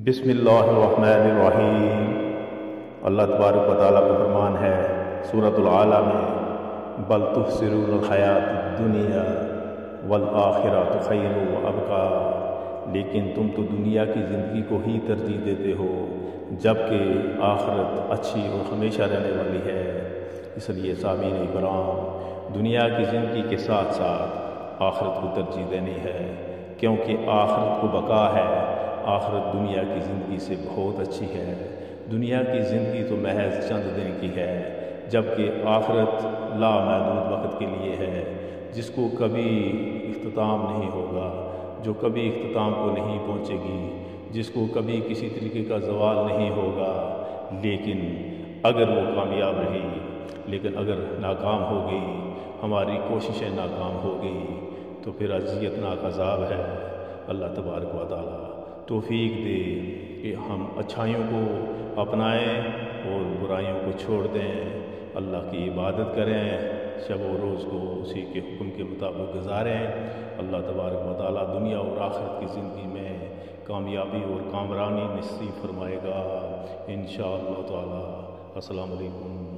بسم اللہ الرحمن الرحیم۔ اللہ تبارک و تعالیٰ کا فرمان ہے سورۃ العلیٰ میں، بل تؤثرون الحیاۃ الدنیا والآخرۃ خیر وابقیٰ، لیکن تم تو دنیا کی زندگی کو ہی ترجیح دیتے ہو جبکہ آخرت اچھی اور ہمیشہ رہنے والی ہے۔ اس لیے سامعین اکرام، دنیا کی زندگی کے ساتھ ساتھ آخرت کو ترجیح دینی ہے، کیونکہ آخرت کو بقا ہے۔ آخرت دنیا کی زندگی سے بہت اچھی ہے۔ دنیا کی زندگی تو محض چند دن کی ہے، جبکہ آخرت لامحدود وقت کے لیے ہے، جس کو کبھی اختتام نہیں ہوگا، جو کبھی اختتام کو نہیں پہنچے گی، جس کو کبھی کسی طریقے کا زوال نہیں ہوگا۔ لیکن اگر وہ کامیاب رہی، لیکن اگر ناکام ہو گئی، ہماری کوششیں ناکام ہو گئی، تو پھر اذیتناک عذاب ہے۔ اللہ تبارک و تعالیٰ توفیق دے کہ ہم اچھائیوں کو اپنائیں اور برائیوں کو چھوڑ دیں، اللہ کی عبادت کریں، شب و روز کو اسی کے حکم کے مطابق گزاریں۔ اللہ تبارک و تعالیٰ دنیا اور آخرت کی زندگی میں کامیابی اور کامرانی نصیب فرمائے گا انشاءاللہ تعالیٰ۔ السلام علیکم۔